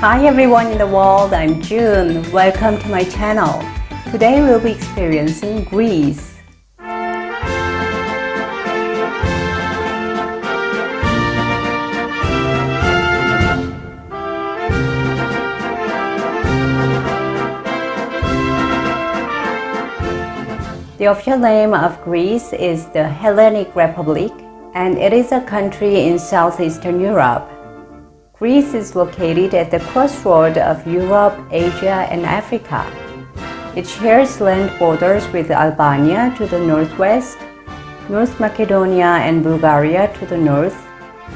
Hi everyone in the world, I'm June. Welcome to my channel. Today we'll be experiencing Greece. The official name of Greece is the Hellenic Republic, and it is a country in southeastern Europe. Greece is located at the crossroad of Europe, Asia, and Africa. It shares land borders with Albania to the northwest, North Macedonia and Bulgaria to the north,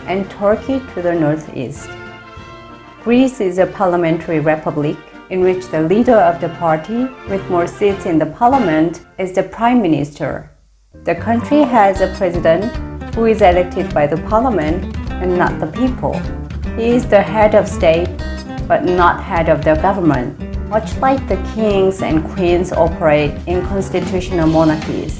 and Turkey to the northeast. Greece is a parliamentary republic in which the leader of the party with more seats in the parliament is the prime minister. The country has a president who is elected by the parliament and not the people. He is the head of state, but not head of the government, much like the kings and queens operate in constitutional monarchies.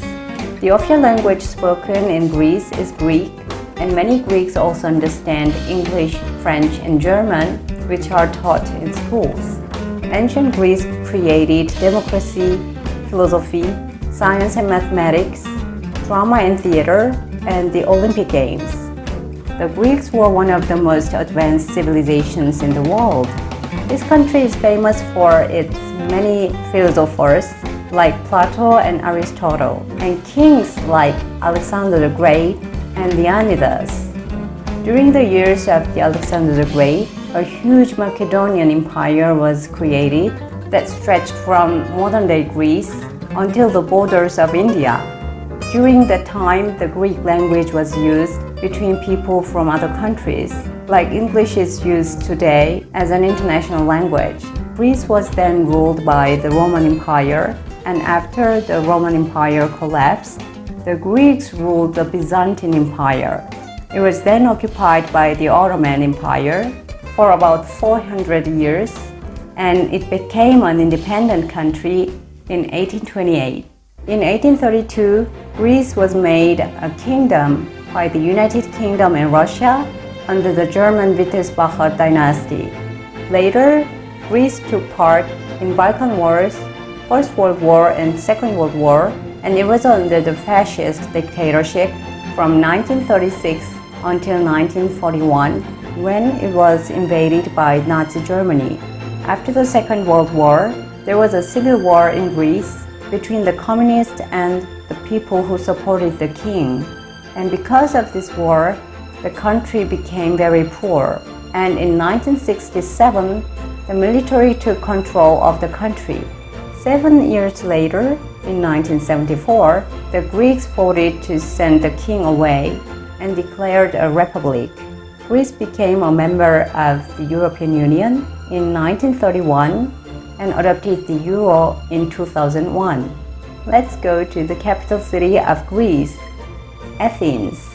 The official language spoken in Greece is Greek, and many Greeks also understand English, French, and German, which are taught in schools. Ancient Greece created democracy, philosophy, science and mathematics, drama and theater, and the Olympic Games. The Greeks were one of the most advanced civilizations in the world. This country is famous for its many philosophers like Plato and Aristotle, and kings like Alexander the Great and Leonidas. During the years of the Alexander the Great, a huge Macedonian empire was created that stretched from modern-day Greece until the borders of India. During that time, the Greek language was used between people from other countries, like English is used today as an international language. Greece was then ruled by the Roman Empire, and after the Roman Empire collapsed, the Greeks ruled the Byzantine Empire. It was then occupied by the Ottoman Empire for about 400 years, and it became an independent country in 1828. In 1832, Greece was made a kingdom by the United Kingdom and Russia under the German Wittelsbacher dynasty. Later, Greece took part in Balkan Wars, First World War and Second World War, and it was under the fascist dictatorship from 1936 until 1941, when it was invaded by Nazi Germany. After the Second World War, there was a civil war in Greece between the communists and the people who supported the king. And because of this war, the country became very poor. And in 1967, the military took control of the country. 7 years later, in 1974, the Greeks voted to send the king away and declared a republic. Greece became a member of the European Union in 1931 and adopted the euro in 2001. Let's go to the capital city of Greece, Athens.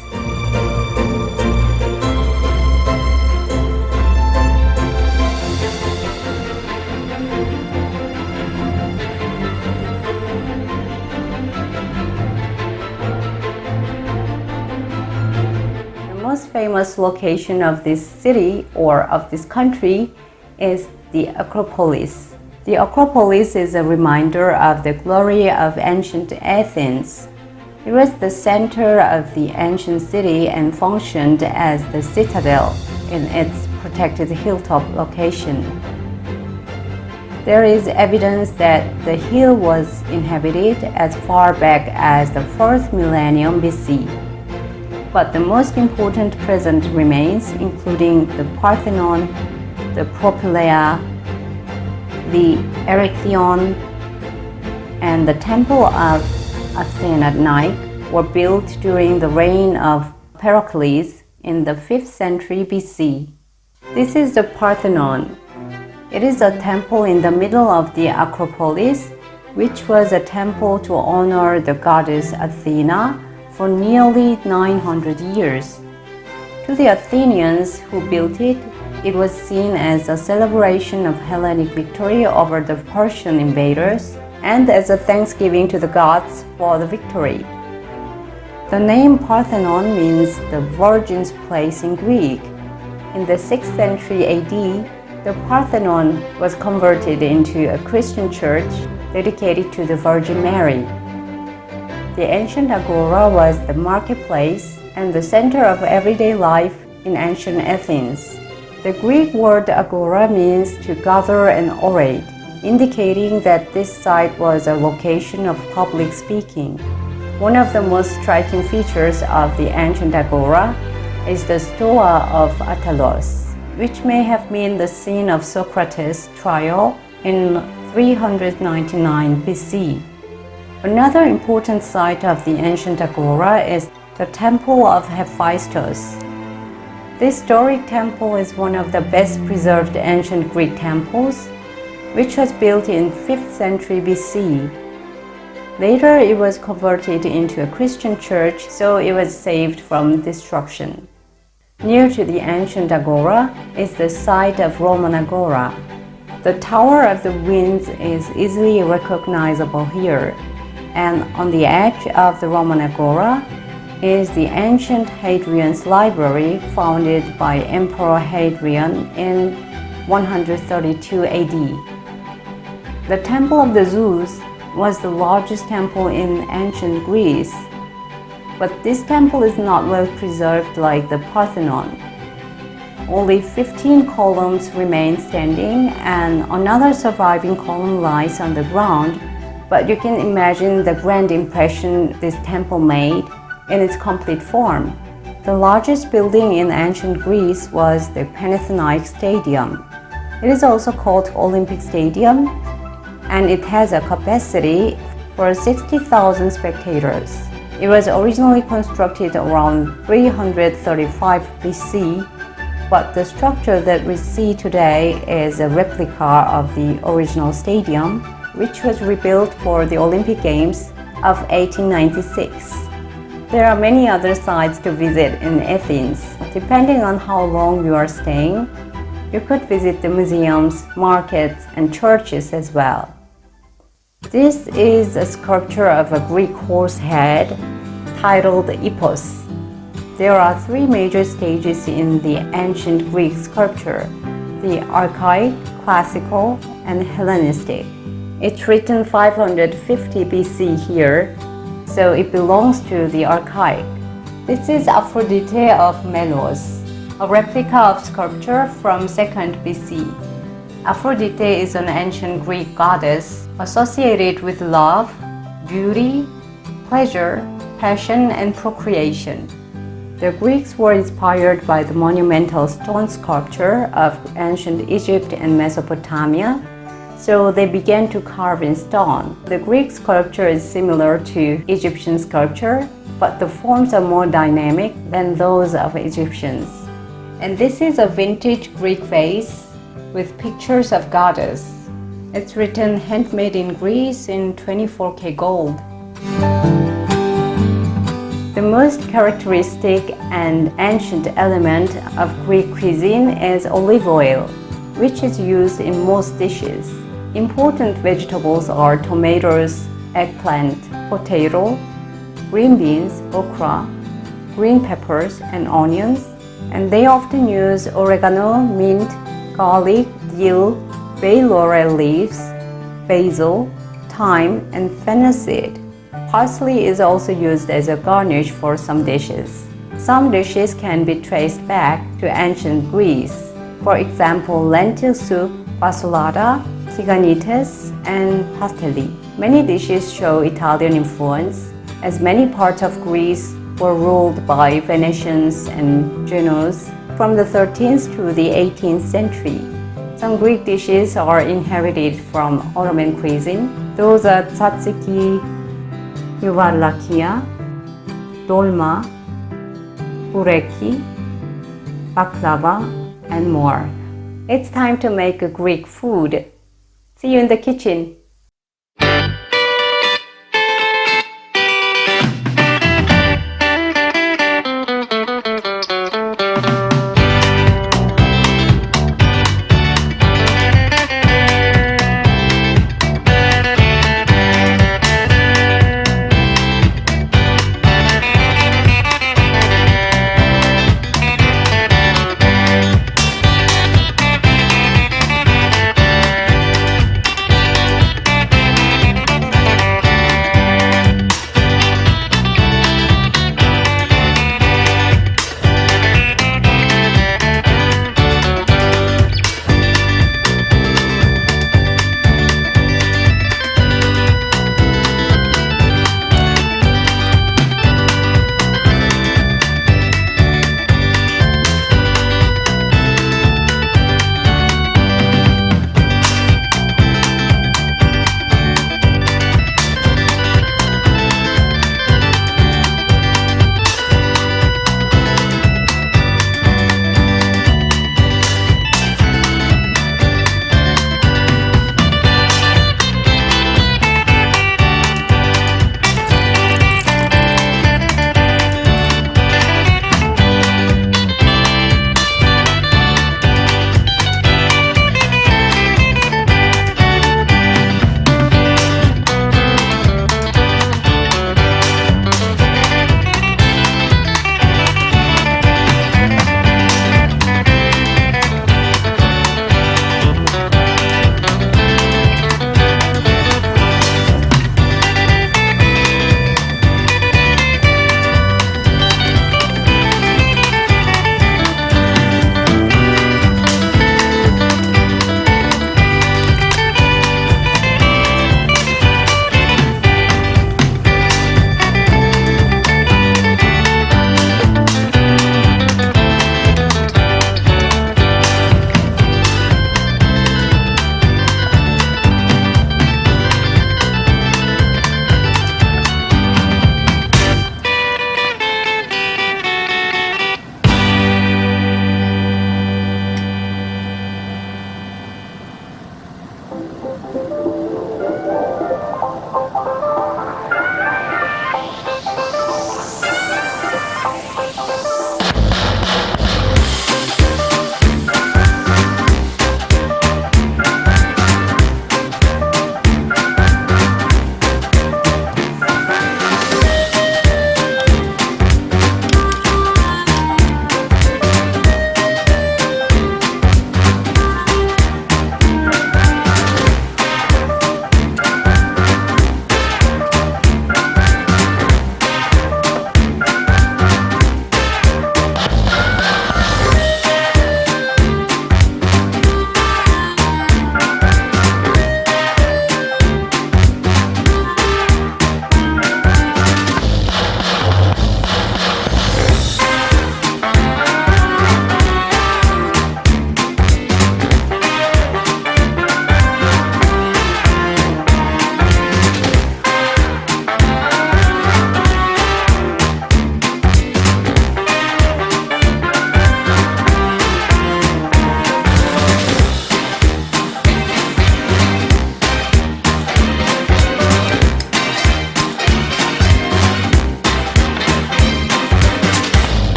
The most famous location of this city or of this country is the Acropolis. The Acropolis is a reminder of the glory of ancient Athens. It was the center of the ancient city and functioned as the citadel in its protected hilltop location. There is evidence that the hill was inhabited as far back as the 4th millennium BC. But the most important present remains, including the Parthenon, the Propylaea, the Erechtheion, and the Temple of Athena at night were built during the reign of Pericles in the 5th century BC. This is the Parthenon. It is a temple in the middle of the Acropolis, which was a temple to honor the goddess Athena for nearly 900 years. To the Athenians who built it, it was seen as a celebration of Hellenic victory over the Persian invaders and as a thanksgiving to the gods for the victory. The name Parthenon means the Virgin's place in Greek. In the 6th century AD, The Parthenon was converted into a Christian church dedicated to the Virgin Mary. The ancient agora was the marketplace and the center of everyday life in ancient Athens. The Greek word agora means to gather and orate, indicating that this site was a location of public speaking. One of the most striking features of the ancient agora is the Stoa of Attalos, which may have been the scene of Socrates' trial in 399 BC. Another important site of the ancient agora is the Temple of Hephaestus. This historic temple is one of the best preserved ancient Greek temples, which was built in 5th century BC. Later, it was converted into a Christian church, so it was saved from destruction. Near to the ancient agora is the site of Roman agora. The Tower of the Winds is easily recognizable here, and on the edge of the Roman agora is the ancient Hadrian's Library founded by Emperor Hadrian in 132 AD. The Temple of the Zeus was the largest temple in ancient Greece, but this temple is not well preserved like the Parthenon. Only 15 columns remain standing and another surviving column lies on the ground, but you can imagine the grand impression this temple made in its complete form. The largest building in ancient Greece was the Panathenaic Stadium. It is also called Olympic Stadium, and it has a capacity for 60,000 spectators. It was originally constructed around 335 BC, but the structure that we see today is a replica of the original stadium, which was rebuilt for the Olympic Games of 1896. There are many other sites to visit in Athens. Depending on how long you are staying, you could visit the museums, markets, and churches as well. This is a sculpture of a Greek horse head titled Epos. There are three major stages in the ancient Greek sculpture: the archaic, classical, and Hellenistic. It's written 550 BC here, so it belongs to the archaic. This is Aphrodite of Melos, a replica of sculpture from 2nd BC. Aphrodite is an ancient Greek goddess associated with love, beauty, pleasure, passion, and procreation. The Greeks were inspired by the monumental stone sculpture of ancient Egypt and Mesopotamia, so they began to carve in stone. The Greek sculpture is similar to Egyptian sculpture, but the forms are more dynamic than those of Egyptians. And this is a vintage Greek vase with pictures of goddess. It's written handmade in Greece in 24K gold. The most characteristic and ancient element of Greek cuisine is olive oil, which is used in most dishes. Important vegetables are tomatoes, eggplant, potato, green beans, okra, green peppers, and onions, and they often use oregano, mint, garlic, dill, bay laurel leaves, basil, thyme, and fennel seed. Parsley is also used as a garnish for some dishes. Some dishes can be traced back to ancient Greece. For example, lentil soup, fasolata, tiganites, and pastelli. Many dishes show Italian influence, as many parts of Greece were ruled by Venetians and Genoese from the 13th to the 18th century. Some Greek dishes are inherited from Ottoman cuisine. Those are tzatziki, yuvarlakia, dolma, bureki, baklava, and more. It's time to make a Greek food. See you in the kitchen.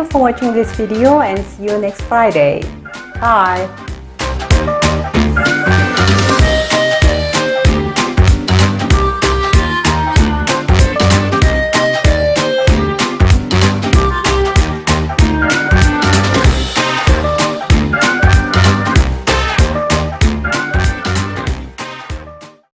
for watching this video and see you next Friday. Bye!